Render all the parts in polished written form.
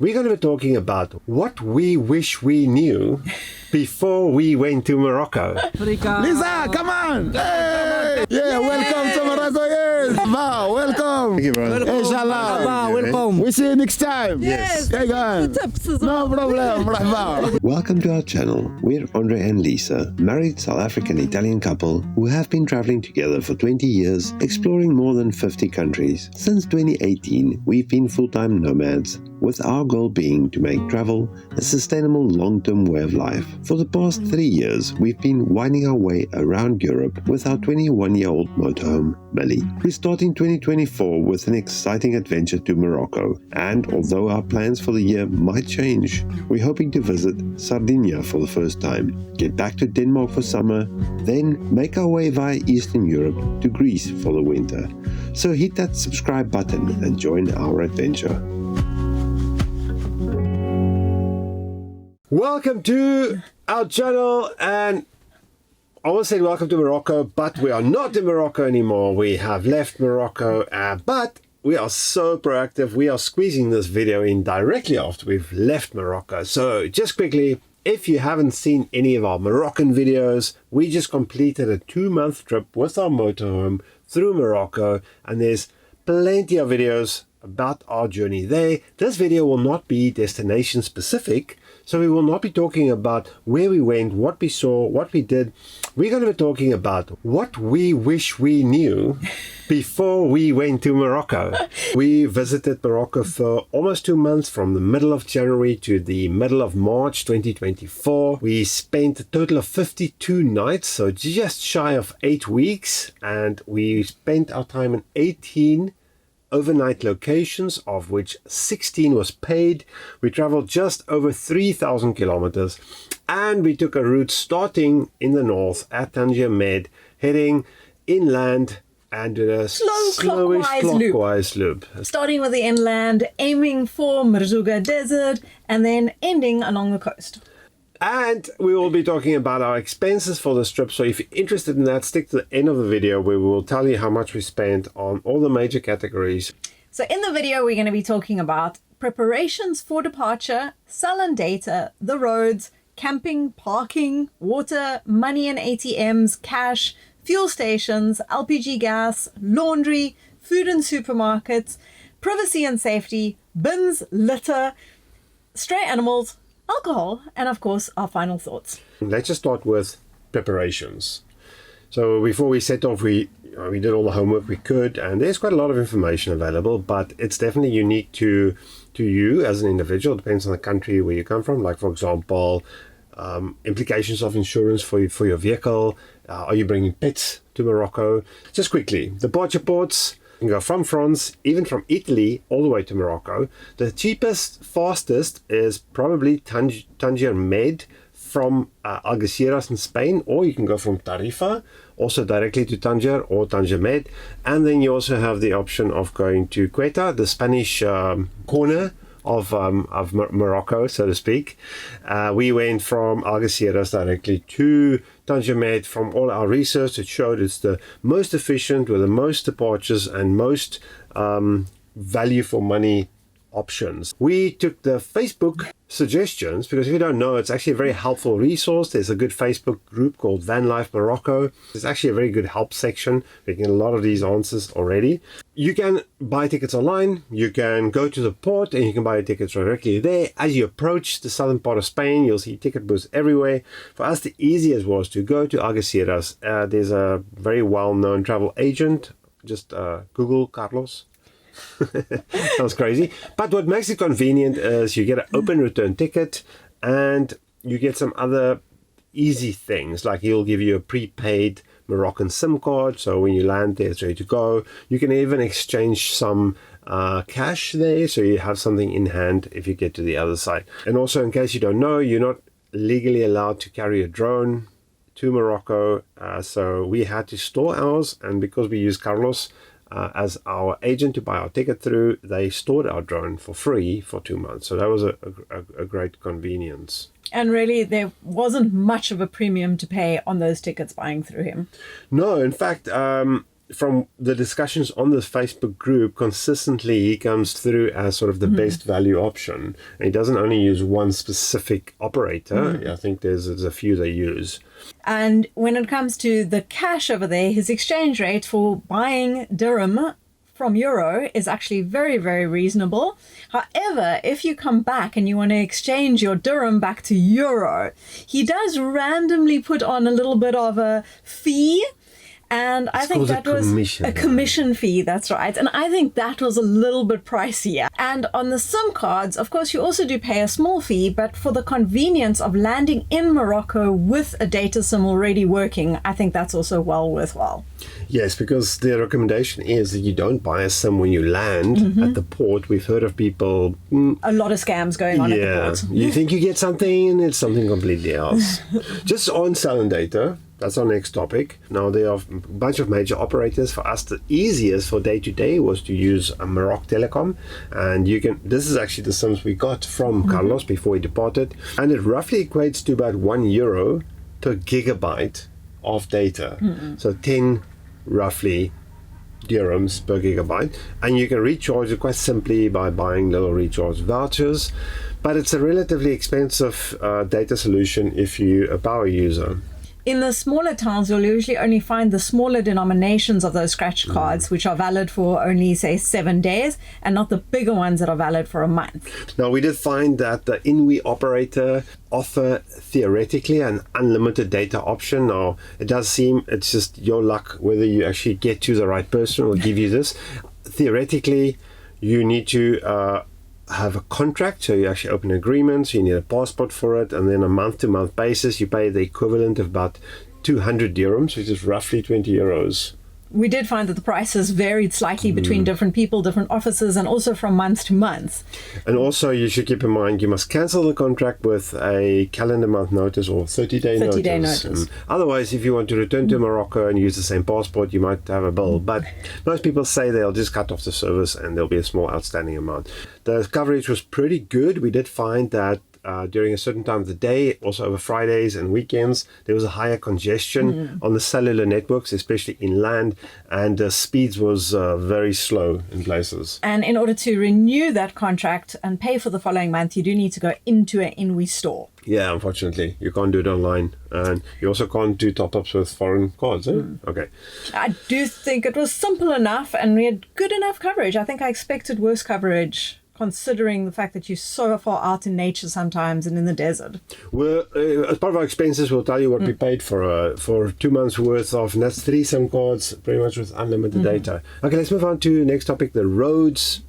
We're going to be talking about what we wish we knew before we went to Morocco. Lisa, come on! Hey! Yeah, welcome to Morocco. Yes, wow, welcome. Thank you, bro. Inshallah. Welcome. We see you next time. Yes. Hey, guys. No problem. Marhaba. Welcome to our channel. We're Andre and Lisa, married South African-Italian couple who have been traveling together for 20 years, exploring more than 50 countries. Since 2018, we've been full-time nomads, with our goal being to make travel a sustainable long-term way of life. For the past 3 years, we've been winding our way around Europe with our 21-year-old motorhome, Billy. We're starting 2024 with an exciting adventure to Morocco, and although our plans for the year might change, we're hoping to visit Sardinia for the first time, get back to Denmark for summer, then make our way via Eastern Europe to Greece for the winter. So hit that subscribe button and join our adventure. Welcome to our channel, and I almost said welcome to Morocco, but we are not in Morocco anymore. We have left Morocco, but we are so proactive. We are squeezing this video in directly after we've left Morocco. So just quickly, if you haven't seen any of our Moroccan videos, we just completed a 2-month trip with our motorhome through Morocco, and there's plenty of videos about our journey there. This video will not be destination specific, so we will not be talking about where we went, what we saw, what we did. We're going to be talking about what we wish we knew before we went to Morocco. We visited Morocco for almost 2 months, from the middle of January to the middle of March 2024. We spent a total of 52 nights, so just shy of 8 weeks, and we spent our time in 18 overnight locations, of which 16 was paid. We traveled just over 3,000 kilometers, and we took a route starting in the north at Tangier Med, heading inland and did a slowish clockwise loop. Starting with the inland, aiming for Merzouga Desert, and then ending along the coast. And we will be talking about our expenses for this trip, so if you're interested in that, stick to the end of the video where we will tell you how much we spent on all the major categories. So in the video, we're going to be talking about preparations for departure, sullen data, the roads, camping, parking, water, money and ATMs, cash, fuel stations, LPG gas, laundry, food and supermarkets, privacy and safety, bins, litter, stray animals, alcohol, and of course our final thoughts. Let's just start with preparations. So before we set off, we did all the homework we could, and there's quite a lot of information available, but it's definitely unique to you as an individual. It depends on the country where you come from. Like, for example, implications of insurance for your vehicle. Are you bringing pets to Morocco? Just quickly, departure ports. You can go from France, even from Italy, all the way to Morocco. The cheapest, fastest is probably Tangier Med from Algeciras in Spain, or you can go from Tarifa, also directly to Tangier or Tangier Med. And then you also have the option of going to Quetta, the Spanish corner of Morocco, so to speak. We went from Algeciras directly to Tangier Med. From all our research, it showed it's the most efficient, with the most departures and most value for money options. We took the Facebook suggestions because, if you don't know, it's actually a very helpful resource. There's a good Facebook group called Van Life Morocco. It's actually a very good help section. We get a lot of these answers already. You can buy tickets online. You can go to the port and you can buy tickets directly there. As you approach the southern part of Spain, you'll see ticket booths everywhere. For us, the easiest was to go to Algeciras. There's a very well-known travel agent. Just Google Carlos. Sounds crazy, but what makes it convenient is you get an open return ticket, and you get some other easy things, like he'll give you a prepaid Moroccan SIM card, so when you land there it's ready to go. You can even exchange some cash there, so you have something in hand if you get to the other side. And also, in case you don't know, you're not legally allowed to carry a drone to Morocco, so we had to store ours, and because we use Carlos as our agent to buy our ticket through, they stored our drone for free for 2 months. So that was a great convenience. And really, there wasn't much of a premium to pay on those tickets buying through him. No, in fact, from the discussions on this Facebook group, consistently he comes through as sort of the best value option. And he doesn't only use one specific operator. I think there's a few they use. And when it comes to the cash over there, his exchange rate for buying dirham from euro is actually very, very reasonable. However, if you come back and you want to exchange your dirham back to euro, he does randomly put on a little bit of a fee. And I think that was a commission fee, that's right. And I think that was a little bit pricier. And on the SIM cards, of course, you also do pay a small fee, but for the convenience of landing in Morocco with a data SIM already working, I think that's also well worthwhile. Yes, because the recommendation is that you don't buy a SIM when you land at the port. We've heard of people... a lot of scams going on at the port. You think you get something and it's something completely else. Just on Salendata, that's our next topic. Now, there are a bunch of major operators. For us, the easiest for day-to-day was to use Maroc Telecom. And this is actually the SIMs we got from Carlos before he departed. And it roughly equates to about €1 per gigabyte of data. So 10 roughly dirhams per gigabyte. And you can recharge it quite simply by buying little recharge vouchers. But it's a relatively expensive data solution if you're a power user. In the smaller towns, you'll usually only find the smaller denominations of those scratch cards, which are valid for only, say, 7 days, and not the bigger ones that are valid for a month. Now, we did find that the Inwi operator offer theoretically an unlimited data option. Now, it does seem it's just your luck whether you actually get to the right person who will give you this. Theoretically, you need to have a contract, so you actually open an agreement, so you need a passport for it, and then a month-to-month basis you pay the equivalent of about 200 dirhams, which is roughly 20 euros. We did find that the prices varied slightly between different people, different offices, and also from month to month. And also you should keep in mind you must cancel the contract with a calendar month notice or 30-day notice. 30-day notice. Otherwise, if you want to return to Morocco and use the same passport, you might have a bill. But most people say they'll just cut off the service and there'll be a small outstanding amount. The coverage was pretty good. We did find that during a certain time of the day, also over Fridays and weekends, there was a higher congestion on the cellular networks, especially inland, and the speeds was very slow in places. And in order to renew that contract and pay for the following month, you do need to go into an Inwi store. Yeah, unfortunately, you can't do it online. And you also can't do top-ups with foreign cards, eh? Okay. I do think it was simple enough and we had good enough coverage. I think I expected worse coverage, considering the fact that you're so far out in nature sometimes and in the desert. Well, as part of our expenses, we'll tell you what we paid for 2 months' worth of, and that's 3 SIM cards, pretty much with unlimited data. Okay, let's move on to next topic, the roads.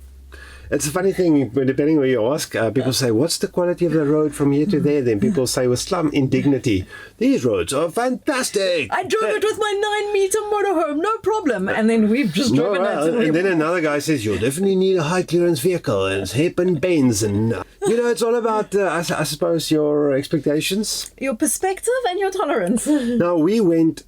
It's a funny thing, depending where you ask, people say, what's the quality of the road from here to there? Then people say with some indignity, these roads are fantastic. I drove it with my 9-meter motorhome, no problem. And then we've just driven it. And then another guy says, you'll definitely need a high clearance vehicle, and it's hip and bends. And, it's all about, I suppose, your expectations. Your perspective and your tolerance. Now, we went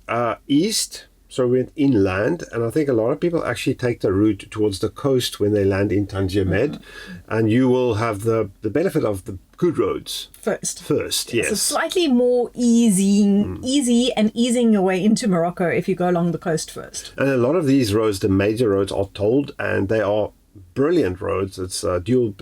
east. So we went inland, and I think a lot of people actually take the route towards the coast when they land in Tangier Med, and you will have the benefit of the good roads. First, yes. So slightly more easy and easing your way into Morocco if you go along the coast first. And a lot of these roads, the major roads, are tolled, and they are brilliant roads. It's dual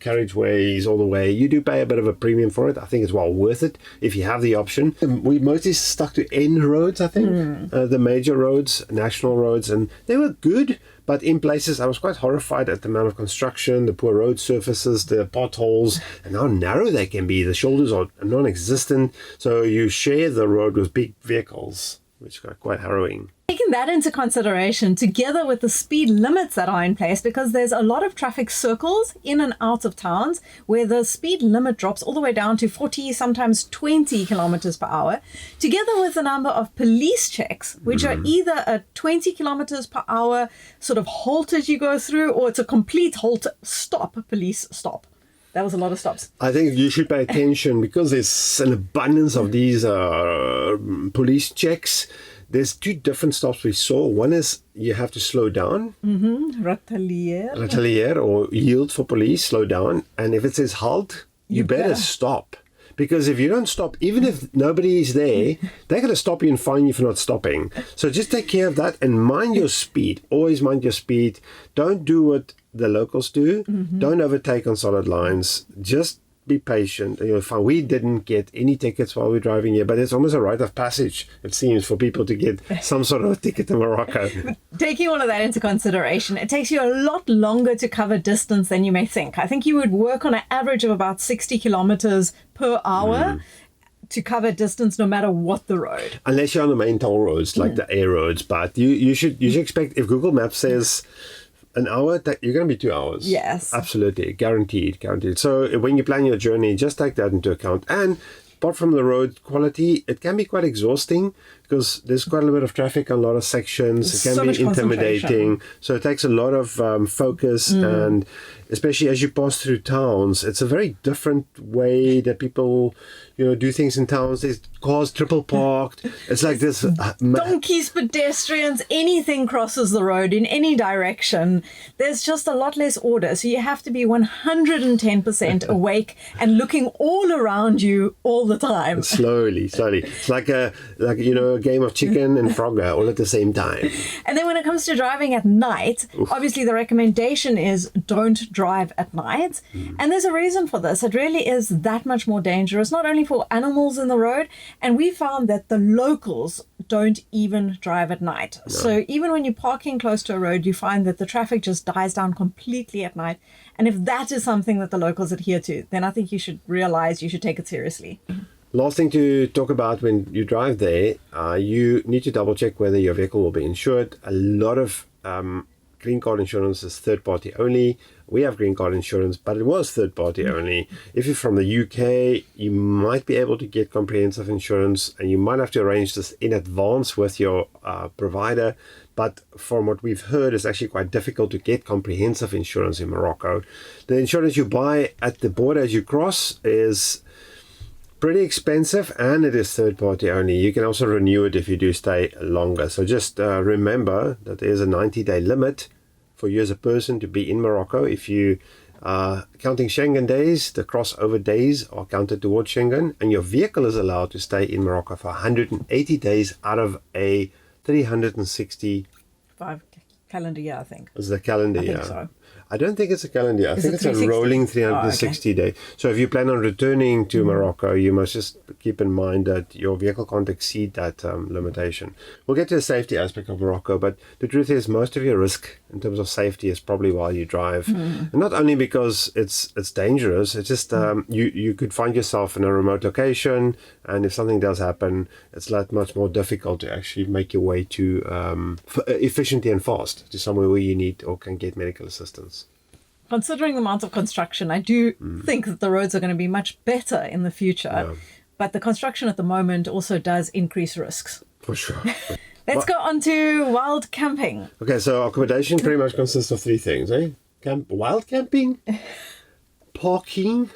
carriageways all the way. You do pay a bit of a premium for it. I think it's well worth it if you have the option. We mostly stuck to N roads, I think, the major roads, national roads, and they were good. But in places, I was quite horrified at the amount of construction, the poor road surfaces, the potholes, and how narrow they can be. The shoulders are non-existent. So you share the road with big vehicles, which are quite harrowing. Taking that into consideration, together with the speed limits that are in place, because there's a lot of traffic circles in and out of towns where the speed limit drops all the way down to 40, sometimes 20 kilometers per hour, together with the number of police checks, which are either a 20 kilometers per hour sort of halt as you go through, or it's a complete halt, stop, police stop. That was a lot of stops. I think you should pay attention because there's an abundance of these police checks. There's 2 different stops we saw. One is you have to slow down. Retalier or yield for police, slow down. And if it says halt, you better stop. Because if you don't stop, even if nobody is there, they're going to stop you and fine you for not stopping. So just take care of that and mind your speed. Always mind your speed. Don't do what the locals do. Don't overtake on solid lines. Just be patient and you'll find we didn't get any tickets while we were driving here, but it's almost a rite of passage, it seems, for people to get some sort of a ticket to Morocco. Taking all of that into consideration, it takes you a lot longer to cover distance than you may think. I think you would work on an average of about 60 kilometers per hour to cover distance no matter what the road. Unless you're on the main toll roads, like the air roads, but you should expect, if Google Maps says an hour, you're going to be 2 hours. Yes. Absolutely. Guaranteed. So when you plan your journey, just take that into account. And apart from the road quality, it can be quite exhausting because there's quite a little bit of traffic on a lot of sections. It can So much be intimidating. concentration. So it takes a lot of focus. And especially as you pass through towns, it's a very different way that people, do things in towns. There's cars triple parked. It's like this. Donkeys, pedestrians, anything crosses the road in any direction. There's just a lot less order. So you have to be 110% awake and looking all around you all the time. Slowly. It's like a game of chicken and Frogger all at the same time. And then when it comes to driving at night, obviously the recommendation is don't drive at night. And there's a reason for this. It really is that much more dangerous, not only for animals in the road. And we found that the locals don't even drive at night. No. So even when you're parking close to a road, you find that the traffic just dies down completely at night. And if that is something that the locals adhere to, then I think you should realize you should take it seriously. Last thing to talk about when you drive there, you need to double check whether your vehicle will be insured. A lot of green card insurance is third party only. We have green card insurance, but it was third party only. If you're from the UK, you might be able to get comprehensive insurance and you might have to arrange this in advance with your provider. But from what we've heard, it's actually quite difficult to get comprehensive insurance in Morocco. The insurance you buy at the border as you cross is pretty expensive and it is third party only. You can also renew it if you do stay longer. So just remember that there's a 90-day limit for you as a person to be in Morocco. If you counting Schengen days, the crossover days are counted towards Schengen, and your vehicle is allowed to stay in Morocco for 180 days out of a 360 calendar year, I think. Is the calendar year? I think so. I don't think it's a calendar year. I think it's a 360? rolling 360 day. So if you plan on returning to Morocco, you must just keep in mind that your vehicle can't exceed that limitation. We'll get to the safety aspect of Morocco, but the truth is most of your risk in terms of safety is probably while you drive. And not only because it's dangerous, it's just you could find yourself in a remote location, and if something does happen, it's that much more difficult to actually make your way to efficiently and fast to somewhere where you need or can get medical assistance. Considering the amount of construction, I do think that the roads are going to be much better in the future. Yeah. But the construction at the moment also does increase risks. For sure. Let's go on to wild camping. Okay, so accommodation pretty much consists of three things, eh? Wild camping, parking,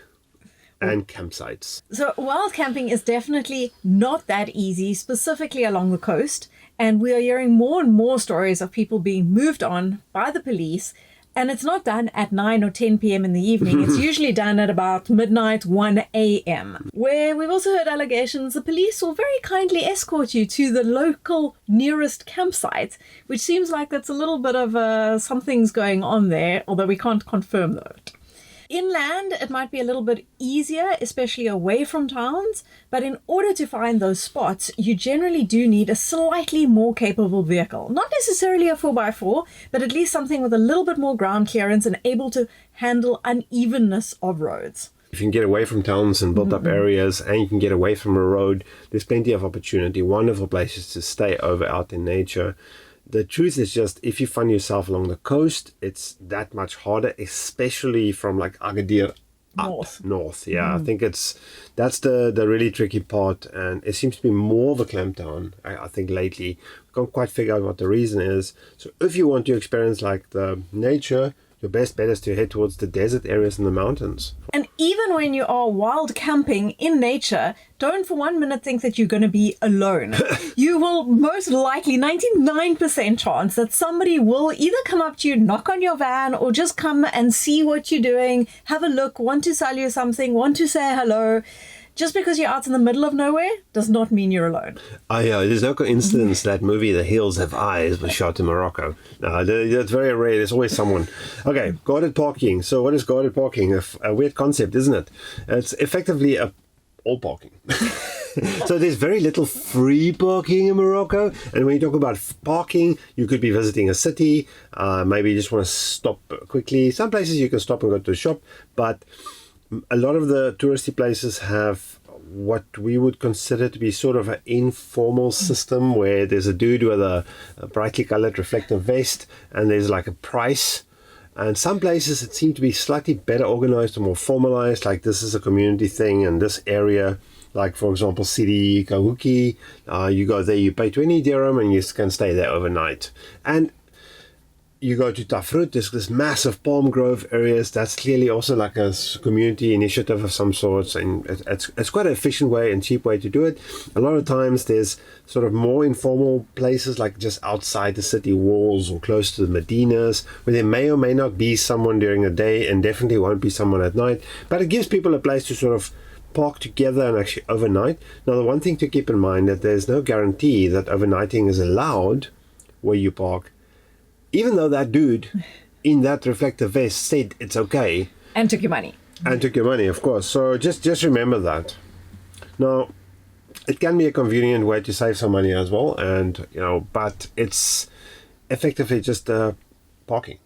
and campsites. So wild camping is definitely not that easy, specifically along the coast. And we are hearing more and more stories of people being moved on by the police. And it's not done at 9 or 10 p.m. in the evening. It's usually done at about midnight, 1 a.m. Where we've also heard allegations the police will very kindly escort you to the local nearest campsite, which seems like that's a little bit of something's going on there, although we can't confirm that. Inland, it might be a little bit easier, especially away from towns, but in order to find those spots, you generally do need a slightly more capable vehicle. Not necessarily a 4x4, but at least something with a little bit more ground clearance and able to handle unevenness of roads. If you can get away from towns and built up areas, and you can get away from a road, there's plenty of opportunity, wonderful places to stay over out in nature. The truth is just, if you find yourself along the coast, it's that much harder, especially from like Agadir north. Yeah, I think that's the really tricky part, and it seems to be more of a clampdown, I think, lately. Can't quite figure out what the reason is. So if you want to experience like the nature, your best bet is to head towards the desert areas and the mountains. And even when you are wild camping in nature, don't for 1 minute think that you're going to be alone. You will most likely, 99% chance that somebody will either come up to you, knock on your van, or just come and see what you're doing, have a look, want to sell you something, want to say hello. Just because you're out in the middle of nowhere does not mean you're alone. There's no coincidence that movie The Hills Have Eyes was shot in Morocco. No, that's very rare. There's always someone. Okay, guarded parking. So what is guarded parking? A weird concept, isn't it? It's effectively all parking. So there's very little free parking in Morocco. And when you talk about parking, you could be visiting a city. Maybe you just want to stop quickly. Some places you can stop and go to a shop. But a lot of the touristy places have what we would consider to be sort of an informal system where there's a dude with a brightly colored reflective vest and there's like a price. And some places it seems to be slightly better organized or more formalized, like this is a community thing and this area, like for example Sidi Kahuki, you go there, you pay 20 dirham and you can stay there overnight. And you go to Tafrut, there's this massive palm grove areas. That's clearly also like a community initiative of some sorts, and it's quite an efficient way and cheap way to do it. A lot of times there's sort of more informal places like just outside the city walls or close to the Medinas where there may or may not be someone during the day and definitely won't be someone at night, but it gives people a place to sort of park together and actually overnight. Now the one thing to keep in mind that there's no guarantee that overnighting is allowed where you park, even though that dude in that reflective vest said it's okay. And took your money. And took your money, of course. So just remember that. Now, it can be a convenient way to save some money as well, and but it's effectively just parking.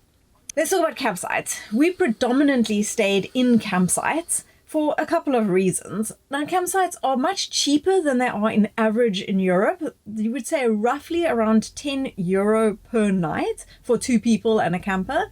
Let's talk about campsites. We predominantly stayed in campsites for a couple of reasons. Now, campsites are much cheaper than they are in average in Europe. You would say roughly around €10 per night for 2 people and a camper.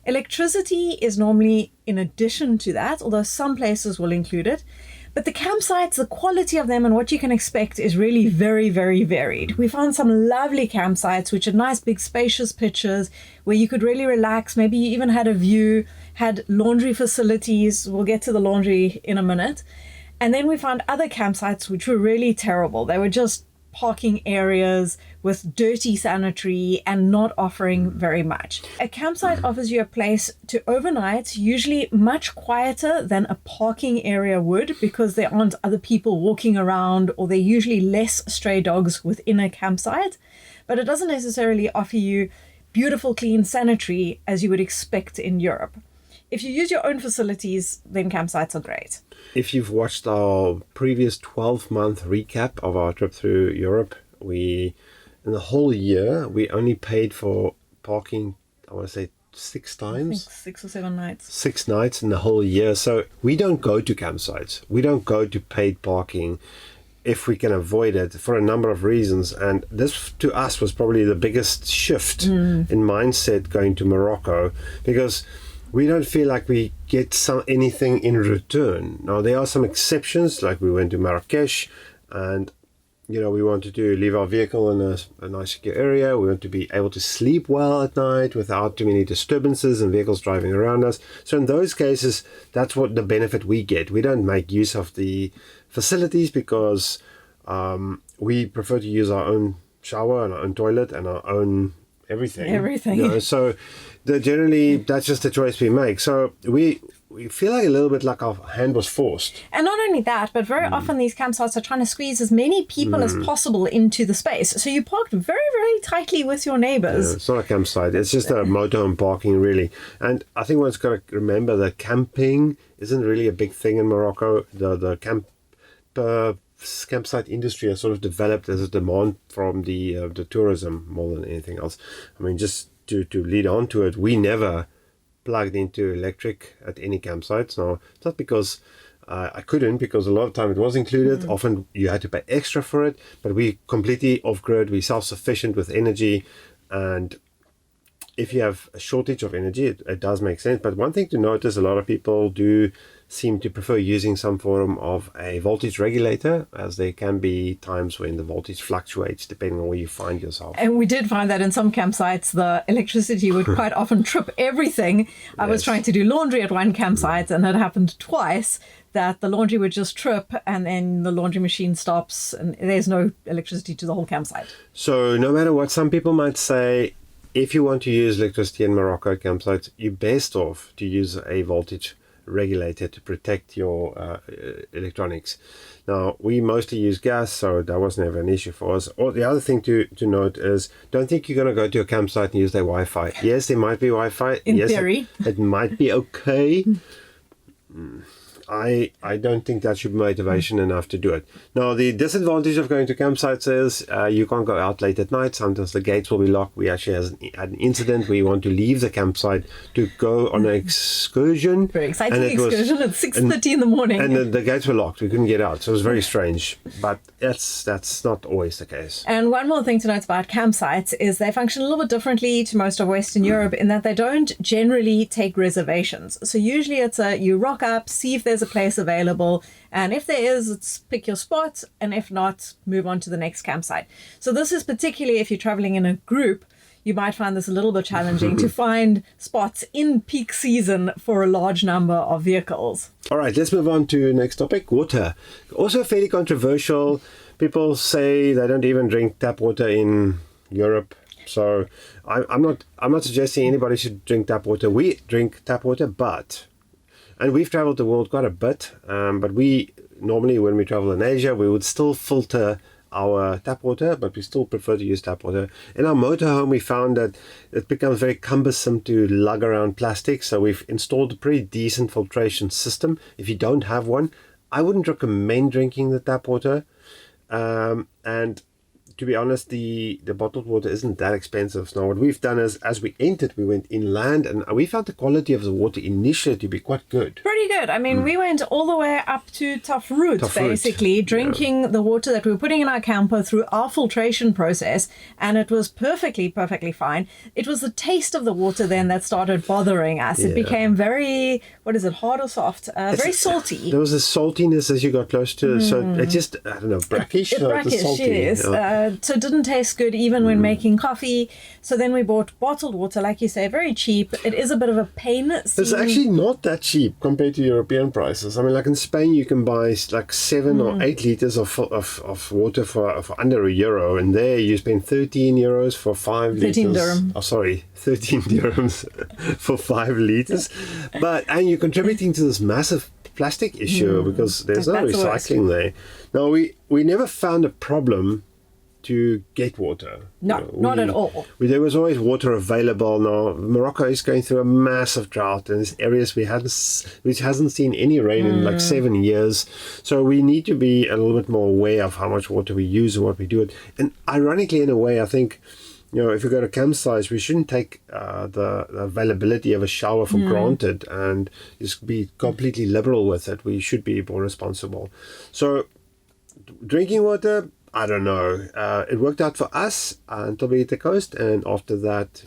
Electricity is normally in addition to that, although some places will include it. But the campsites, the quality of them and what you can expect is really very, very varied. We found some lovely campsites, which are nice, big, spacious pitches where you could really relax. Maybe you even had a view, had laundry facilities. We'll get to the laundry in a minute. And then we found other campsites which were really terrible. They were just parking areas with dirty sanitary and not offering very much. A campsite offers you a place to overnight, usually much quieter than a parking area would because there aren't other people walking around, or there are usually less stray dogs within a campsite. But it doesn't necessarily offer you beautiful, clean sanitary as you would expect in Europe. If you use your own facilities, then campsites are great. If you've watched our previous 12-month recap of our trip through Europe, in the whole year, we only paid for parking, I want to say 6 times. I think 6 or 7 nights. 6 nights in the whole year. So we don't go to campsites. We don't go to paid parking if we can avoid it for a number of reasons. And this, to us, was probably the biggest shift in mindset going to Morocco, because we don't feel like we get anything in return. Now, there are some exceptions, like we went to Marrakesh and, we wanted to leave our vehicle in a nice secure area. We want to be able to sleep well at night without too many disturbances and vehicles driving around us. So in those cases, that's what the benefit we get. We don't make use of the facilities because we prefer to use our own shower and our own toilet and our own everything. So generally that's just the choice we make. So we feel like a little bit like our hand was forced. And not only that, but very often these campsites are trying to squeeze as many people as possible into the space. So you parked very, very tightly with your neighbors. It's not a campsite. It's just a motorhome parking, really. And I think one's got to remember that camping isn't really a big thing in Morocco. The campsite industry has sort of developed as a demand from the tourism more than anything else. I mean, just to lead on to it, we never plugged into electric at any campsites. Now, it's not because I couldn't, because a lot of time it was included. Often you had to pay extra for it, but we completely off-grid. We're self-sufficient with energy, and if you have a shortage of energy, it does make sense. But one thing to notice, a lot of people do seem to prefer using some form of a voltage regulator, as there can be times when the voltage fluctuates depending on where you find yourself. And we did find that in some campsites, the electricity would quite often trip everything. I was trying to do laundry at one campsite, and it happened twice that the laundry would just trip and then the laundry machine stops and there's no electricity to the whole campsite. So no matter what some people might say, if you want to use electricity in Morocco campsites, you're best off to use a voltage regulated to protect your electronics. Now, we mostly use gas, so that was never an issue for us. Or the other thing to note is, don't think you're going to go to a campsite and use their Wi-Fi. Yes, there might be Wi-Fi. In yes, theory. it might be okay. I don't think that should be motivation enough to do it. Now, the disadvantage of going to campsites is you can't go out late at night. Sometimes the gates will be locked. We actually had an incident where you want to leave the campsite to go on an excursion. Very exciting excursion at 6:30 in the morning. And the gates were locked. We couldn't get out. So it was very strange. But that's not always the case. And one more thing to note about campsites is they function a little bit differently to most of Western Europe in that they don't generally take reservations. So usually it's you rock up, see if there's a place available, and if there is, it's pick your spot, and if not, move on to the next campsite. So this is particularly if you're traveling in a group, you might find this a little bit challenging to find spots in peak season for a large number of vehicles. All right, let's move on to the next topic, water. Also fairly controversial. People say they don't even drink tap water in Europe. So I'm not suggesting anybody should drink tap water. We drink tap water, and we've traveled the world quite a bit, but we normally, when we travel in Asia, we would still filter our tap water, but we still prefer to use tap water. In our motorhome, we found that it becomes very cumbersome to lug around plastic, so we've installed a pretty decent filtration system. If you don't have one, I wouldn't recommend drinking the tap water. And to be honest, the bottled water isn't that expensive. Now, what we've done is, as we entered, we went inland, and we found the quality of the water initially to be quite good. Pretty good. I mean, we went all the way up to Tough Root, basically, drinking the water that we were putting in our camper through our filtration process, and it was perfectly fine. It was the taste of the water then that started bothering us. It became very, hard or soft? Very salty. There was a saltiness as you got close to it, so it just, I don't know, brackish. Brackish, salty, yes. So it didn't taste good even when making coffee. So then we bought bottled water, like you say, very cheap. It is a bit of a pain. It's actually not that cheap compared to European prices. I mean, like in Spain, you can buy like 7 or 8 liters of water for under €1, and there you spend €13 for 5 liters. 13 dirham. Oh, sorry, 13 dirhams for 5 liters. And you're contributing to this massive plastic issue because there's no recycling there. Now, we never found a problem to get water. No, not at all. There was always water available. Now, Morocco is going through a massive drought, and there's areas which hasn't seen any rain in like 7 years. So we need to be a little bit more aware of how much water we use and what we do it. And ironically, in a way, I think, if you go to campsites, we shouldn't take the availability of a shower for granted and just be completely liberal with it. We should be more responsible. So drinking water, I don't know. It worked out for us until we hit the coast, and after that,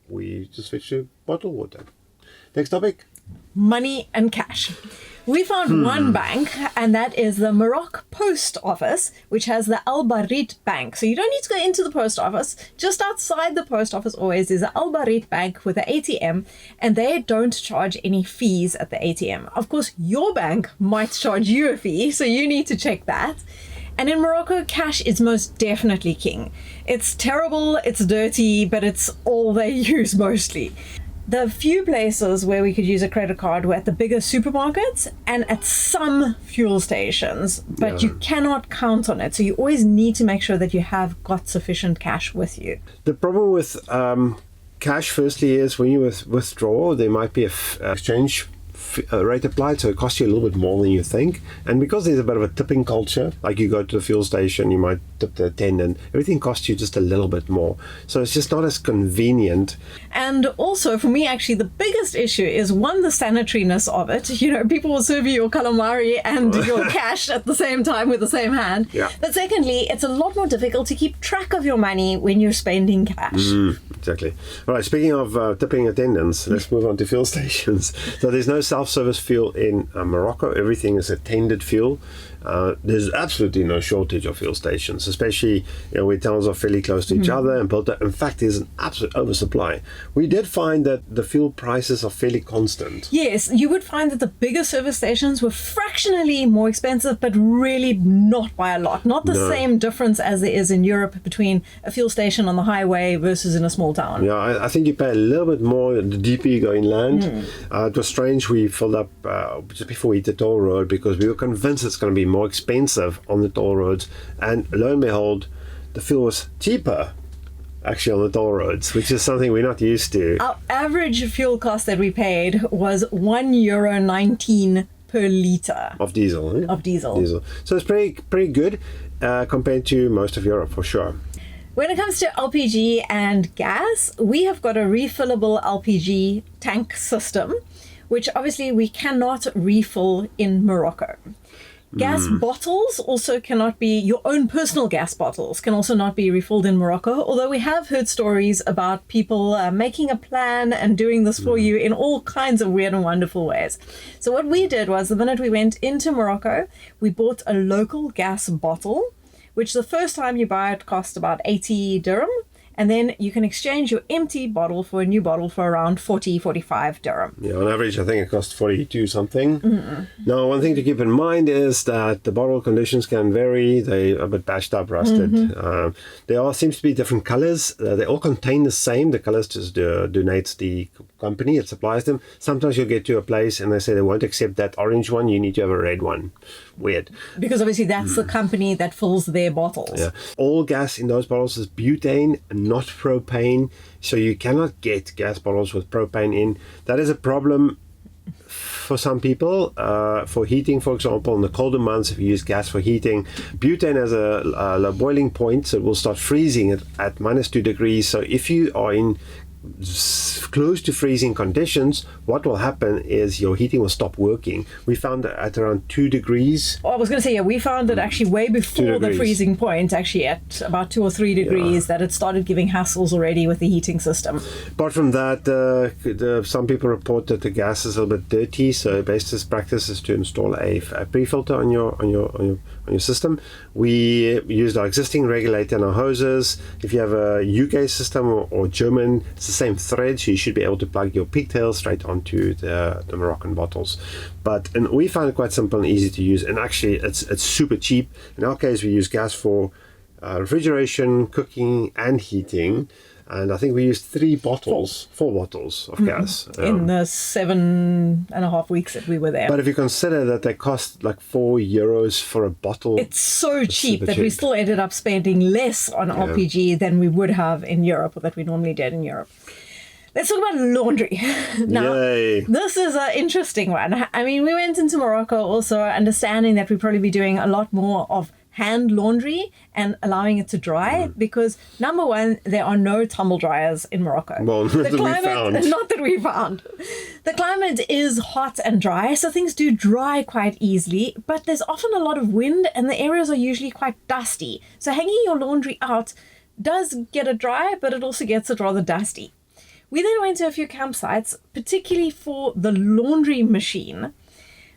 we just switched to bottled water. Next topic. Money and cash. We found one bank, and that is the Morocco Post Office, which has the Al Barit Bank. So you don't need to go into the post office. Just outside the post office always is the Al Barit Bank with an ATM, and they don't charge any fees at the ATM. Of course, your bank might charge you a fee, so you need to check that. And in Morocco, cash is most definitely king. It's terrible, it's dirty, but it's all they use mostly. The few places where we could use a credit card were at the bigger supermarkets and at some fuel stations, but you cannot count on it. So you always need to make sure that you have got sufficient cash with you. The problem with cash, firstly, is when you withdraw, there might be a exchange rate applied, so it costs you a little bit more than you think. And because there's a bit of a tipping culture, like you go to the fuel station, you might tip the attendant, everything costs you just a little bit more. So it's just not as convenient. And also, for me, actually, the biggest issue is, one, the sanitariness of it. People will serve you your calamari and your cash at the same time with the same hand. Yeah. But secondly, it's a lot more difficult to keep track of your money when you're spending cash. Exactly. All right, speaking of tipping attendants, let's move on to fuel stations. So there's no self-service fuel in Morocco. Everything is attended fuel. There's absolutely no shortage of fuel stations, especially where towns are fairly close to each other and built up. In fact, there's an absolute oversupply. We did find that the fuel prices are fairly constant. Yes, you would find that the bigger service stations were fractionally more expensive, but really not by a lot. Not the same difference as there is in Europe between a fuel station on the highway versus in a small town. Yeah, I think you pay a little bit more the deeper you go inland. It was strange. We we filled up just before we hit the toll road because we were convinced it's going to be more expensive on the toll roads. And lo and behold, the fuel was cheaper actually on the toll roads, which is something we're not used to. Our average fuel cost that we paid was €1.19 per litre Of diesel. Eh? of diesel. So it's pretty good compared to most of Europe, for sure. When it comes to LPG and gas, we have got a refillable LPG tank system, which obviously we cannot refill in Morocco. Gas bottles also cannot be, your own personal gas bottles can also not be refilled in Morocco, although we have heard stories about people making a plan and doing this for you in all kinds of weird and wonderful ways. So what we did was the minute we went into Morocco, we bought a local gas bottle, which the first time you buy it cost about 80 dirham. And then you can exchange your empty bottle for a new bottle for around 45 dirham. Yeah, on average, I think it costs 42 something. Now, one thing to keep in mind is that the bottle conditions can vary. They're a bit bashed up, rusted. There all seems to be different colors. They all contain the same. The colors just donates the company. It supplies them. Sometimes you'll get to a place and they say they won't accept that orange one. You need to have a red one. Weird. Because obviously that's the company that fills their bottles. Yeah. All gas in those bottles is butane, not propane. So you cannot get gas bottles with propane in. That is a problem for some people. For heating, for example, in the colder months, if you use gas for heating, butane has a low boiling point, so it will start freezing at -2 degrees. So if you are in close to freezing conditions, what will happen is your heating will stop working. We found that at around 2 degrees. I was going to say, yeah, we found it actually way before the degrees. freezing point, actually at about 2 or 3 degrees, that it started giving hassles already with the heating system. Apart from that, some people report that the gas is a little bit dirty, so best practice is to install a pre-filter on your system. We used our existing regulator and our hoses. If you have a UK system or German, it's the same thread, so you should be able to plug your pigtail straight onto the Moroccan bottles. And we found it quite simple and easy to use, and actually it's super cheap. In our case, we use gas for refrigeration, cooking, and heating. And I think we used 4 bottles of gas. In the 7.5 weeks that we were there. But if you consider that they cost like €4 for a bottle, It's so cheap super that we cheap. still ended up spending less on LPG than we would have in Europe, or that we normally did in Europe. Let's talk about laundry. Now, Yay. this is an interesting one. I mean, we went into Morocco also understanding that we'd probably be doing a lot more of hand laundry and allowing it to dry because, number one, there are no tumble dryers in Morocco. Well, not that we found. Not that we found. The climate is hot and dry, so things do dry quite easily, but there's often a lot of wind and the areas are usually quite dusty. So hanging your laundry out does get it dry, but it also gets it rather dusty. We then went to a few campsites, particularly for the laundry machine,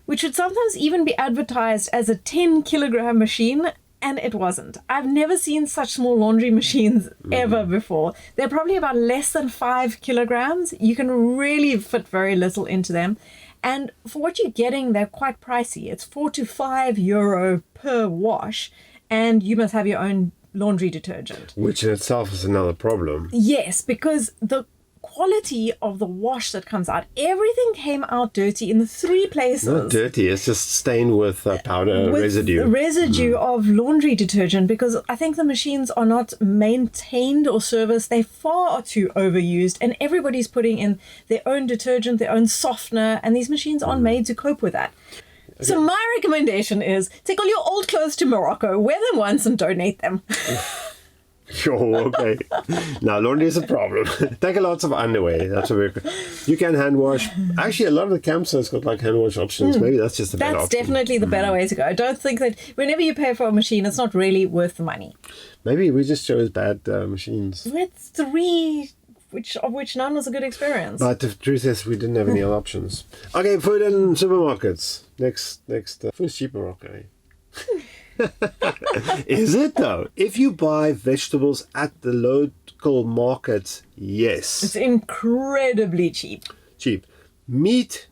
which would sometimes even be advertised as a 10-kilogram machine, and it wasn't. I've never seen such small laundry machines ever before. They're probably about less than 5 kilograms. You can really fit very little into them. And for what you're getting, they're quite pricey. It's €4 to €5 per wash, and you must have your own laundry detergent. which in itself is another problem. Yes, because the quality of the wash that comes out, everything came out dirty in the 3 places. Not dirty, it's just stained with powder with residue. residue of laundry detergent, because I think the machines are not maintained or serviced. They're far too overused, and everybody's putting in their own detergent, their own softener, and these machines aren't made to cope with that. So my recommendation is take all your old clothes to Morocco, wear them once and donate them. Sure, okay. Now, laundry is a problem. Take a lots of underwear. That's what you can hand wash. Actually, a lot of the campsites got like hand wash options. Maybe that's just a better That's option. definitely the better way to go. Don't think that whenever you pay for a machine, it's not really worth the money. Maybe we just chose bad machines. We had 3, of which none was a good experience. But the truth is, we didn't have any other options. Okay, food in supermarkets. Next, food's cheaper, okay. Is it though? If you buy vegetables at the local markets, yes. It's incredibly cheap. Cheap. Meat,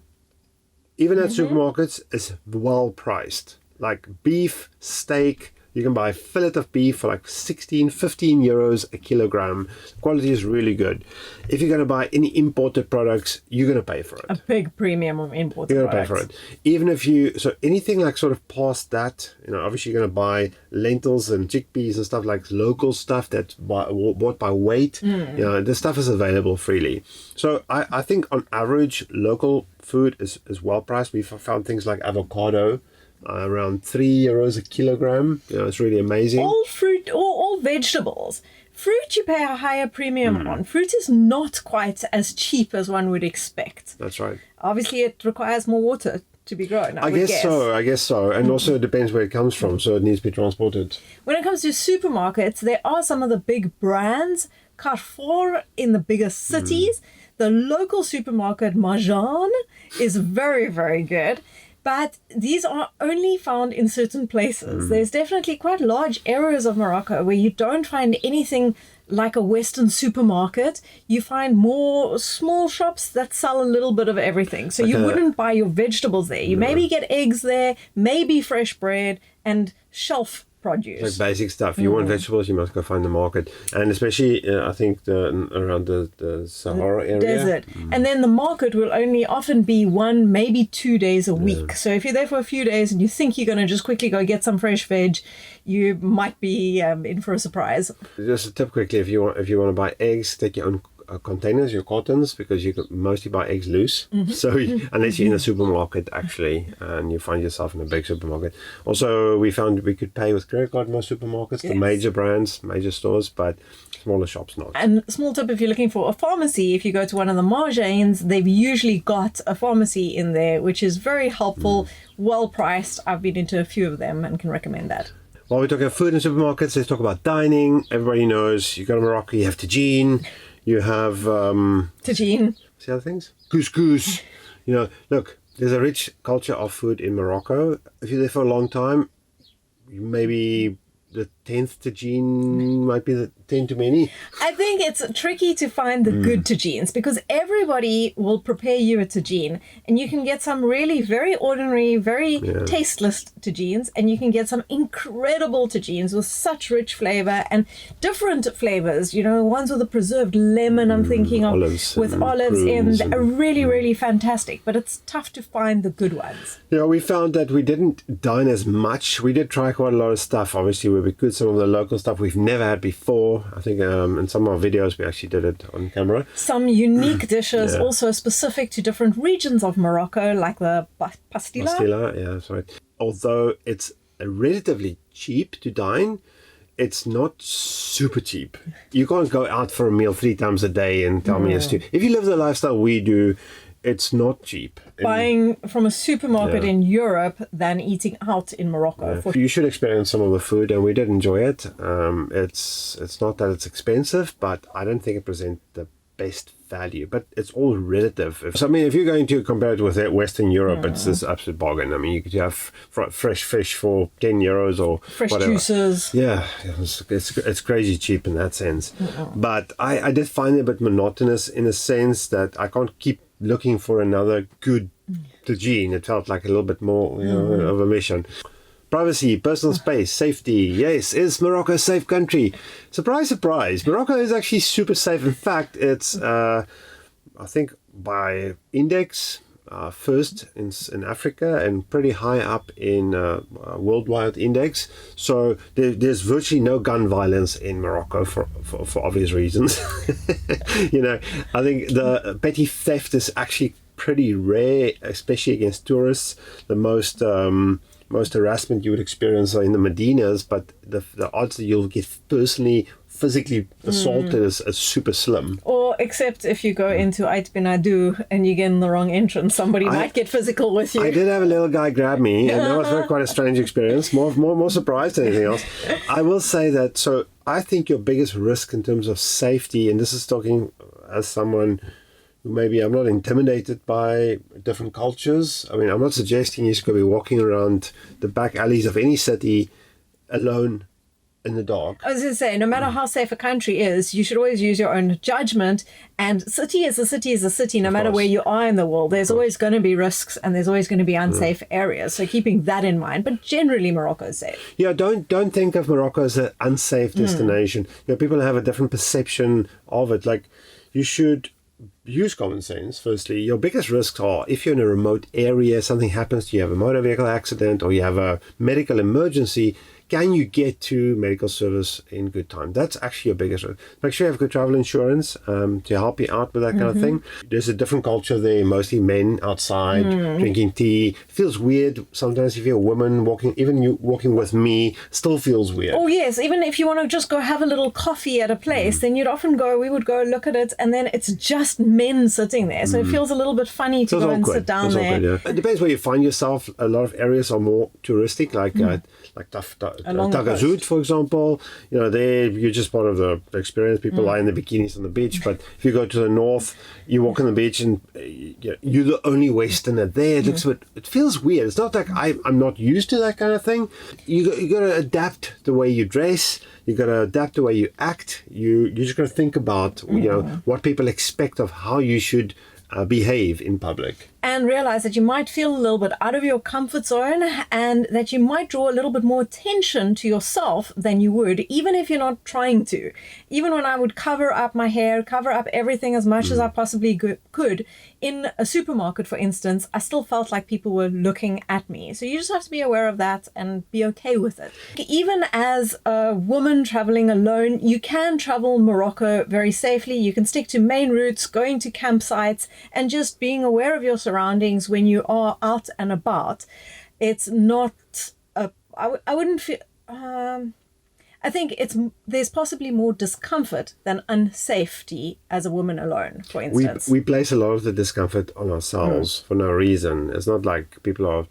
even at supermarkets, is well priced. Like beef, steak, You can buy a fillet of beef for like 16, 15 euros a kilogram. The quality is really good. If you're going to buy any imported products, you're going to pay for it. A big premium of imported You're going to pay products. for it. Even if so anything like sort of past that, obviously you're going to buy lentils and chickpeas and stuff like local stuff that's bought by weight. This stuff is available freely. So I think on average, local food is well priced. We've found things like avocado, around 3 euros a kilogram. It's really amazing. All fruit, all vegetables. Fruit you pay a higher premium on. Fruit is not quite as cheap as one would expect. That's right. Obviously, it requires more water to be grown. I guess so. And also it depends where it comes from, so it needs to be transported. When it comes to supermarkets, there are some of the big brands. Carrefour in the biggest cities. The local supermarket Marjan is very, very good. But these are only found in certain places. There's definitely quite large areas of Morocco where you don't find anything like a Western supermarket. You find more small shops that sell a little bit of everything. So you wouldn't buy your vegetables there. You maybe get eggs there, maybe fresh bread and shelf produce. Like basic stuff. You want vegetables, you must go find the market. And especially, I think, around the Sahara area. Desert. And then the market will only often be 1, maybe 2 days a week. So if you're there for a few days and you think you're going to just quickly go get some fresh veg, you might be in for a surprise. Just a tip quickly, if you want to buy eggs, take your own containers, your cartons, because you can mostly buy eggs loose. So unless you're in a supermarket actually, and you find yourself in a big supermarket. Also, we found we could pay with credit card in most supermarkets, the major brands, major stores, but smaller shops not. And small tip, if you're looking for a pharmacy, if you go to one of the Marjans, they've usually got a pharmacy in there, which is very helpful, well priced. I've been into a few of them and can recommend that. While we're talking food in supermarkets, let's talk about dining. Everybody knows you go to Morocco, you have tagine. You have Tagine. what's the other things? Couscous. Look, there's a rich culture of food in Morocco. If you're there for a long time, maybe the 10th tagine might be the 10 too many. I think it's tricky to find the good tagines because everybody will prepare you a tagine and you can get some really very ordinary, very tasteless tagines, and you can get some incredible tagines with such rich flavor and different flavors. Ones with a preserved lemon, I'm thinking of, olives with and olives in, prunes are really, really fantastic, but it's tough to find the good ones. We found that we didn't dine as much. We did try quite a lot of stuff, obviously, where we could, some of the local stuff we've never had before. I think in some of our videos we actually did it on camera. Some unique dishes also specific to different regions of Morocco, like the pastilla. Pastilla, yeah, that's right. Although it's relatively cheap to dine, it's not super cheap. You can't go out for a meal 3 times a day and tell me it's cheap. If you live the lifestyle we do, it's not cheap. Buying from a supermarket in Europe than eating out in Morocco. You should experience some of the food, and we did enjoy it. It's not that it's expensive, but I don't think it presents the best value. But it's all relative. If you're going to compare it with Western Europe, it's this absolute bargain. I mean, you could have fresh fish for 10 euros or fresh whatever. Juices. Yeah, it's crazy cheap in that sense. But I did find it a bit monotonous in a sense that I can't keep looking for another good tagine. It felt like a little bit more of a mission. Privacy, personal space, safety. Yes, is Morocco a safe country? Surprise, surprise. Morocco is actually super safe. In fact, it's, I think, by index, first in Africa and pretty high up in worldwide index. So there's virtually no gun violence in Morocco for obvious reasons. I think the petty theft is actually pretty rare, especially against tourists. The most harassment you would experience are in the Medinas, but the odds that you'll get physically assaulted is super slim. Or except if you go into Ait bin Adu and you get in the wrong entrance, somebody might get physical with you. I did have a little guy grab me, and that was quite a strange experience. More surprised than anything else. I will say that. So I think your biggest risk in terms of safety, and this is talking as someone who maybe I'm not intimidated by different cultures. I mean, I'm not suggesting you should go be walking around the back alleys of any city alone in the dark. I was going to say, no matter how safe a country is, you should always use your own judgment. And city is a city is a city, no matter course. where you are in the world. There's always going to be risks and there's always going to be unsafe areas. So keeping that in mind. But generally, Morocco is safe. Yeah, don't think of Morocco as an unsafe destination. People have a different perception of it. Like, you should use common sense. Firstly, your biggest risks are if you're in a remote area, something happens to you, have a motor vehicle accident, or you have a medical emergency. Can you get to medical service in good time? That's actually your biggest risk. Make sure you have good travel insurance to help you out with that kind of thing. There's a different culture there, mostly men outside drinking tea. Feels weird sometimes if you're a woman walking, even you walking with me, still feels weird. Oh, yes. Even if you want to just go have a little coffee at a place, then we would go look at it, and then it's just men sitting there. So it feels a little bit funny to go and sit down there. Awkward, yeah. It depends where you find yourself. A lot of areas are more touristic, like Along the Tagazout, coast. for example. There you're just part of the experience. People lie in the bikinis on the beach, but if you go to the north, you walk on the beach and you're the only Westerner there. It feels weird. It's not like I'm not used to that kind of thing. You got to adapt the way you dress. You got to adapt the way you act. You just got to think about what people expect of how you should behave in public. And realize that you might feel a little bit out of your comfort zone and that you might draw a little bit more attention to yourself than you would, even if you're not trying to. Even when I would cover up my hair, cover up everything as much as I possibly could, in a supermarket, for instance, I still felt like people were looking at me. So you just have to be aware of that and be okay with it. Even as a woman traveling alone, you can travel Morocco very safely. You can stick to main routes, going to campsites, and just being aware of your surroundings when you are out and about. It's not I wouldn't feel I think there's possibly more discomfort than unsafety as a woman alone, for instance. We place a lot of the discomfort on ourselves for no reason. It's not like people are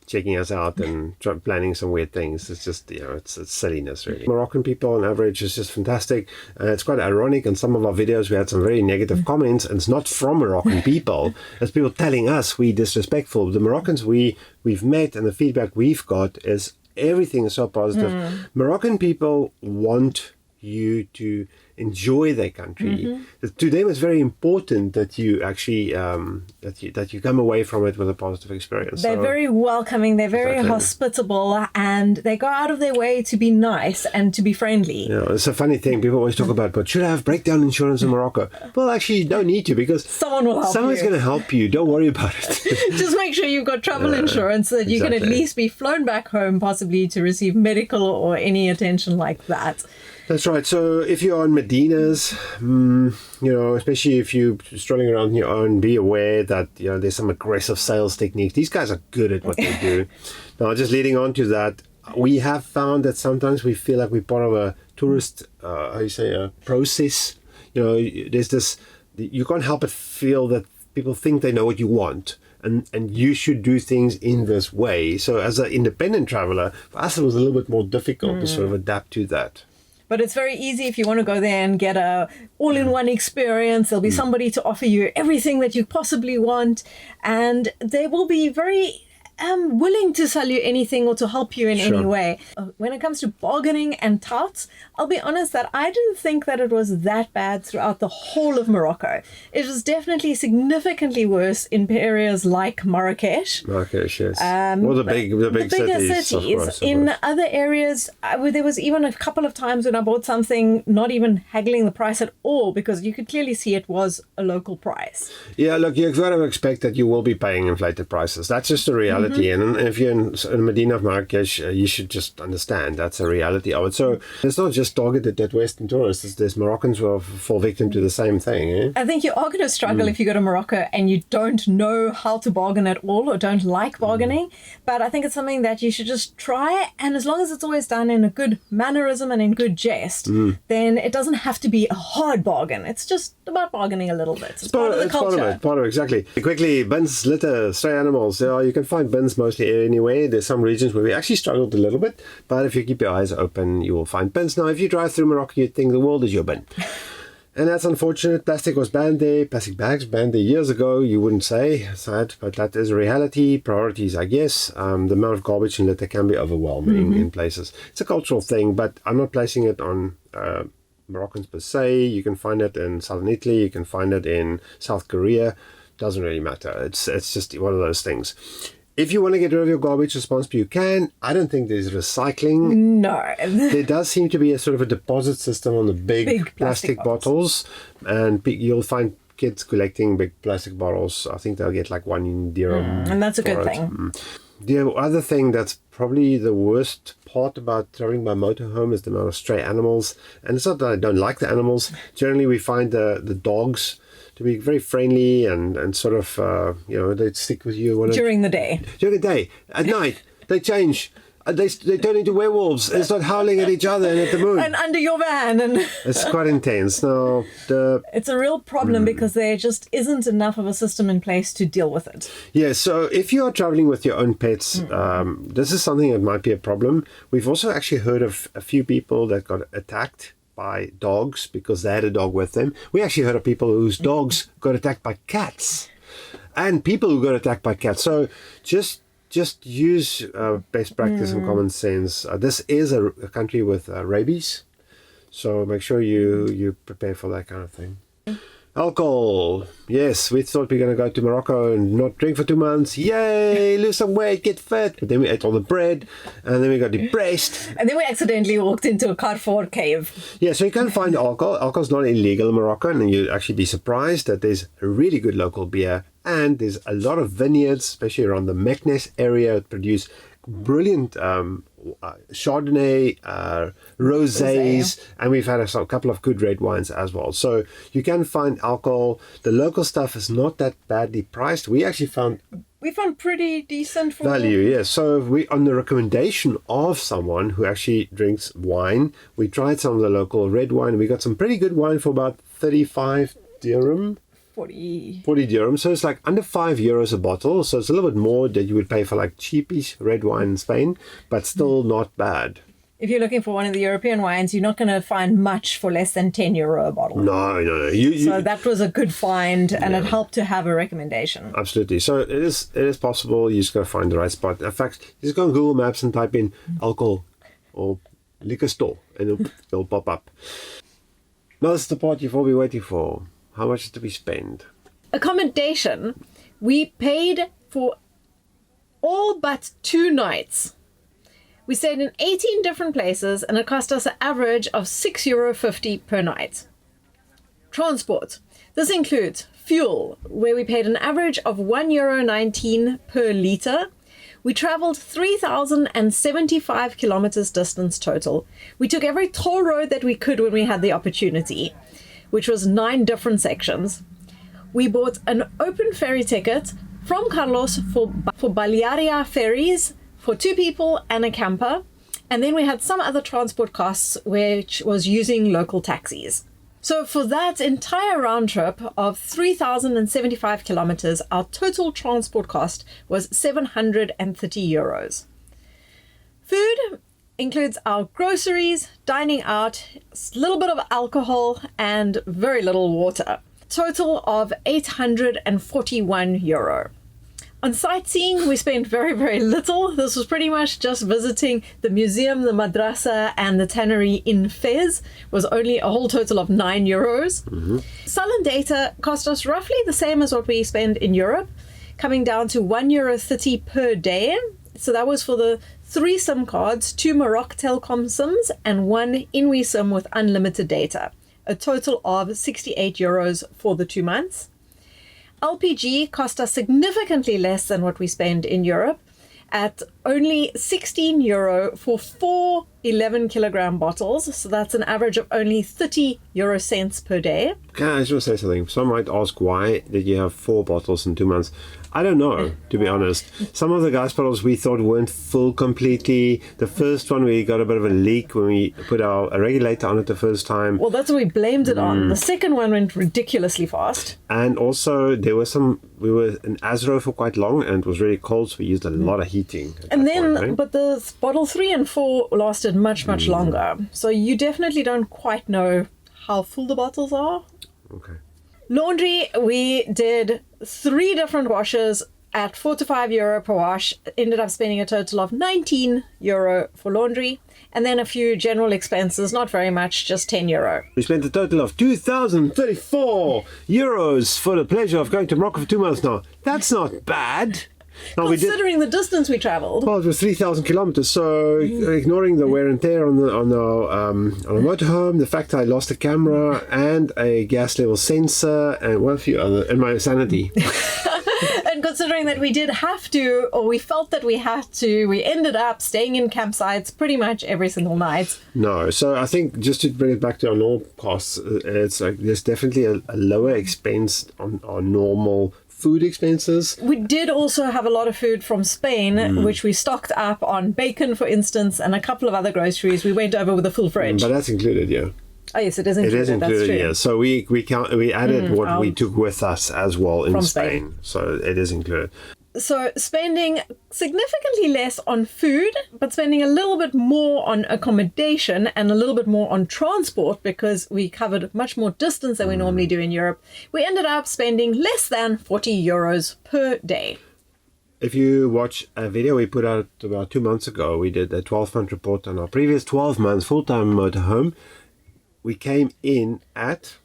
checking us out and planning some weird things. It's just, it's silliness, really. Moroccan people on average is just fantastic. It's quite ironic. In some of our videos, we had some very negative comments, and it's not from Moroccan people. It's people telling us we disrespectful. The Moroccans we've met and the feedback we've got is everything is so positive. Moroccan people want you to enjoy their country. To them, it's very important that you actually that you come away from it with a positive experience. They're very welcoming. They're very hospitable, and they go out of their way to be nice and to be friendly. Yeah, it's a funny thing. People always talk about, but should I have breakdown insurance in Morocco? Well, actually, you don't need to, because Someone will help someone's you. going to help you. Don't worry about it. Just make sure you've got travel insurance so that you can at exactly. least be flown back home, possibly to receive medical or any attention like that. That's right. So if you're on Medinas, especially if you're strolling around on your own, be aware that there's some aggressive sales techniques. These guys are good at what they do. Now, just leading on to that, we have found that sometimes we feel like we're part of a tourist, a process. There's this, you can't help but feel that people think they know what you want. And you should do things in this way. So as an independent traveler, for us it was a little bit more difficult to sort of adapt to that. But it's very easy if you want to go there and get a all-in-one experience. There'll be somebody to offer you everything that you possibly want, and they will be very willing to sell you anything or to help you in any way. When it comes to bargaining and touts, I'll be honest that I didn't think that it was that bad throughout the whole of Morocco. It was definitely significantly worse in areas like Marrakesh. Marrakesh, yes. Well, the bigger cities. Of course. In other areas, there was even a couple of times when I bought something not even haggling the price at all, because you could clearly see it was a local price. Yeah, look, you've got to expect that you will be paying inflated prices. That's just the reality. And if you're in Medina of Marrakesh, you should just understand that's a reality of it. So it's not just targeted at Western tourists. There's Moroccans who fall victim to the same thing. Eh? I think you are going to struggle if you go to Morocco and you don't know how to bargain at all or don't like bargaining. But I think it's something that you should just try. And as long as it's always done in a good mannerism and in good jest, then it doesn't have to be a hard bargain. It's just about bargaining a little bit. It's part of the culture. Part of it, exactly. Quickly, bins, litter, stray animals. You can find bins mostly anyway. There's some regions where we actually struggled a little bit, but if you keep your eyes open, you will find bins. Now, if you drive through Morocco, you'd think the world is your bin. And that's unfortunate. Plastic was banned there. Plastic bags banned there years ago. You wouldn't say. Sad, but that is a reality. Priorities, I guess. The amount of garbage and litter can be overwhelming in places. It's a cultural thing, but I'm not placing it on Moroccans per se. You can find it in southern Italy. You can find it in South Korea. Doesn't really matter. It's just one of those things. If you want to get rid of your garbage responsibly, you can. I don't think there's recycling. No. There does seem to be a sort of a deposit system on the big plastic bottles. And you'll find kids collecting big plastic bottles. I think they'll get like 1 dirham. And that's a good for it. thing. The other thing that's probably the worst part about traveling by motorhome is the amount of stray animals. And it's not that I don't like the animals. Generally, we find the dogs to be very friendly and sort of, they stick with you. During the day. During the day. At night, they change. They turn into werewolves and start howling at each other and at the moon. And under your van. And It's quite intense. Now, it's a real problem because there just isn't enough of a system in place to deal with it. Yeah, so if you are traveling with your own pets, this is something that might be a problem. We've also actually heard of a few people that got attacked by dogs because they had a dog with them. We actually heard of people whose dogs got attacked by cats and people who got attacked by cats. So just use best practice and common sense. This is a country with rabies, so make sure you prepare for that kind of thing. Alcohol. Yes, we thought we were going to go to Morocco and not drink for 2 months. Yay, lose some weight, get fit. But then we ate all the bread and then we got depressed. And then we accidentally walked into a Carrefour cave. Yeah, so you can find alcohol. Alcohol's not illegal in Morocco, and you'll actually be surprised that there's a really good local beer. And there's a lot of vineyards, especially around the Meknes area, that produce brilliant Chardonnay, rosés, and we've had a couple of good red wines as well. So you can find alcohol. The local stuff is not that badly priced. We actually found pretty decent for value, yes. So we, on the recommendation of someone who actually drinks wine, we tried some of the local red wine. We got some pretty good wine for about 35 dirham. 40 dirham, so it's like under €5 a bottle, so it's a little bit more that you would pay for like cheapish red wine in Spain, but still not bad. If you're looking for one of the European wines, you're not going to find much for less than €10 a bottle. No. So that was a good find, and it helped to have a recommendation. Absolutely. So it is possible. You just got to find the right spot. In fact, just go on Google Maps and type in alcohol or liquor store, and it'll pop up. Now this is the part you've all been waiting for. How much did we spend? Accommodation, we paid for all but 2 nights. We stayed in 18 different places and it cost us an average of €6.50 per night. Transport. This includes fuel, where we paid an average of €1.19 per litre. We travelled 3,075 kilometres distance total. We took every toll road that we could when we had the opportunity, which was 9 different sections. We bought an open ferry ticket from Carlos for Balearia ferries for 2 people and a camper. And then we had some other transport costs, which was using local taxis. So for that entire round trip of 3,075 kilometers, our total transport cost was €730. Food includes our groceries, dining out, a little bit of alcohol, and very little water. Total of €841. On sightseeing, we spent very, very little. This was pretty much just visiting the museum, the madrasa, and the tannery in Fez. Was only a whole total of €9. Sullen data cost us roughly the same as what we spend in Europe, coming down to €1.30 per day. So that was for the 3 SIM cards, 2 Morocco Telecom SIMs, and 1 Inwi SIM with unlimited data. A total of €68 for the 2 months. LPG cost us significantly less than what we spend in Europe, at only €16 for 4 11-kilogram bottles. So that's an average of only 30 euro cents per day. Can I just say something? Some might ask, why did you have 4 bottles in 2 months? I don't know, to be honest. Some of the gas bottles we thought weren't full completely. The first one, we got a bit of a leak when we put a regulator on it the first time. Well, that's what we blamed it on. The second one went ridiculously fast. And also, we were in Azro for quite long, and it was really cold, so we used a lot of heating. And then, but the bottle 3 and 4 lasted much, much longer. So you definitely don't quite know how full the bottles are. Okay. Laundry, we did 3 different washes at 4 to 5 euro per wash. Ended up spending a total of 19 euro for laundry. And then a few general expenses, not very much, just 10 euro. We spent a total of 2,034 euros for the pleasure of going to Morocco for 2 months now. That's not bad. No, Considering the distance we travelled. Well, it was 3,000 kilometers. So ignoring the wear and tear on our motorhome, the fact I lost a camera and a gas level sensor, and a few other, and my sanity. And considering that we did have to, or we felt that we had to, we ended up staying in campsites pretty much every single night. No, so I think just to bring it back to our normal costs, it's like there's definitely a lower expense on our normal food expenses. We did also have a lot of food from Spain, which we stocked up on bacon, for instance, and a couple of other groceries. We went over with a full fridge. But that's included, yeah. Oh yes, it is included. It is included, that's true. yeah. So we added what we took with us as well in From Spain. So it is included. So spending significantly less on food, but spending a little bit more on accommodation and a little bit more on transport because we covered much more distance than we normally do in Europe. We ended up spending less than 40 euros per day. If you watch a video we put out about 2 months ago, we did a 12-month report on our previous 12 months full-time motorhome. We came in at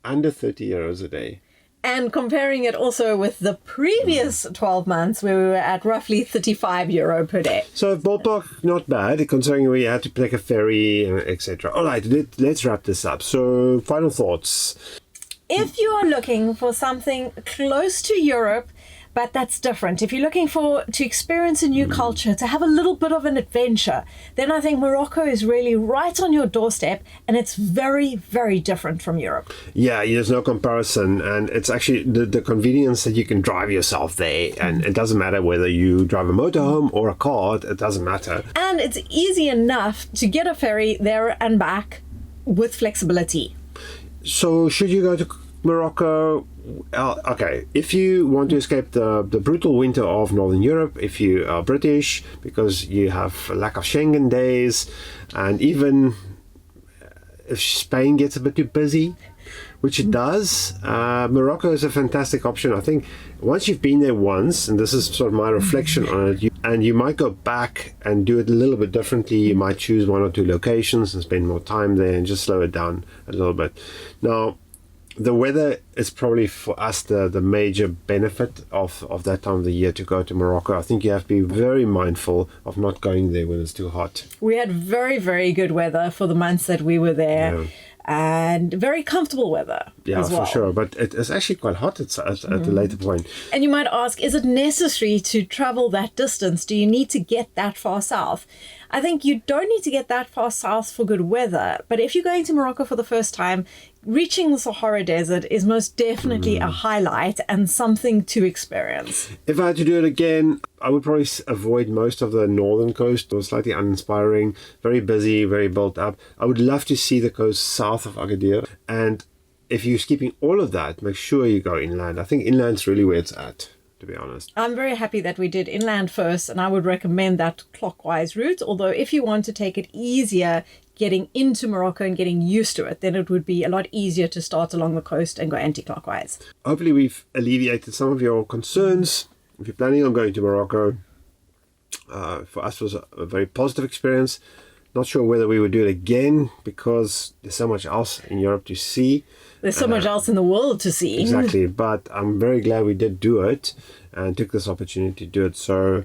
under 30 euros a day. And comparing it also with the previous 12 months where we were at roughly 35 euro per day. So ballpark, not bad, considering we had to take a ferry, etc. All right, let's wrap this up. So final thoughts. If you are looking for something close to Europe, but that's different. If you're looking to experience a new culture, to have a little bit of an adventure, then I think Morocco is really right on your doorstep, and it's very, very different from Europe. Yeah, there's no comparison, and it's actually the convenience that you can drive yourself there, and it doesn't matter whether you drive a motorhome or a car, it doesn't matter. And it's easy enough to get a ferry there and back with flexibility. So should you go to Morocco? Okay, if you want to escape the brutal winter of Northern Europe, if you are British, because you have a lack of Schengen days, and even if Spain gets a bit too busy, which it does, Morocco is a fantastic option. I think once you've been there once, and this is sort of my reflection on it, and you might go back and do it a little bit differently. You might choose 1 or 2 locations and spend more time there and just slow it down a little bit. Now, the weather is probably for us the major benefit of that time of the year to go to Morocco. I think you have to be very mindful of not going there when it's too hot. We had very, very good weather for the months that we were there. Yeah. And very comfortable weather as well. For sure. But it's actually quite hot at the later point. And you might ask, is it necessary to travel that distance? Do you need to get that far south? I think you don't need to get that far south for good weather. But if you're going to Morocco for the first time, reaching the Sahara Desert is most definitely a highlight and something to experience. If I had to do it again, I would probably avoid most of the northern coast. It was slightly uninspiring, very busy, very built up. I would love to see the coast south of Agadir. And if you're skipping all of that, make sure you go inland. I think inland's really where it's at, to be honest. I'm very happy that we did inland first, and I would recommend that clockwise route. Although if you want to take it easier, getting into Morocco and getting used to it, then it would be a lot easier to start along the coast and go anti-clockwise. Hopefully we've alleviated some of your concerns. If you're planning on going to Morocco, for us it was a very positive experience. Not sure whether we would do it again because there's so much else in Europe to see. There's so much else in the world to see. Exactly, but I'm very glad we did do it and took this opportunity to do it. So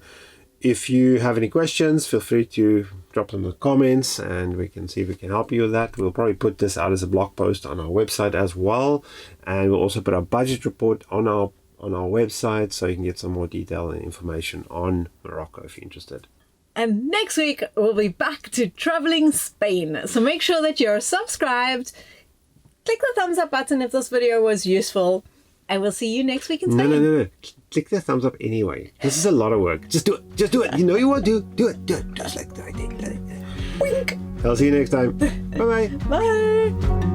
if you have any questions, feel free to drop them in the comments and we can see if we can help you with that. We'll probably put this out as a blog post on our website as well. And we'll also put our budget report on our website so you can get some more detail and information on Morocco if you're interested. And next week, we'll be back to traveling Spain. So make sure that you're subscribed. Click the thumbs up button if this video was useful. And we'll see you next week in Spain. No. Click the thumbs up anyway. This is a lot of work. Just do it. Just do it. You know you want to. Do it. Do it. Just like I did. Wink. I'll see you next time. Bye-bye. Bye.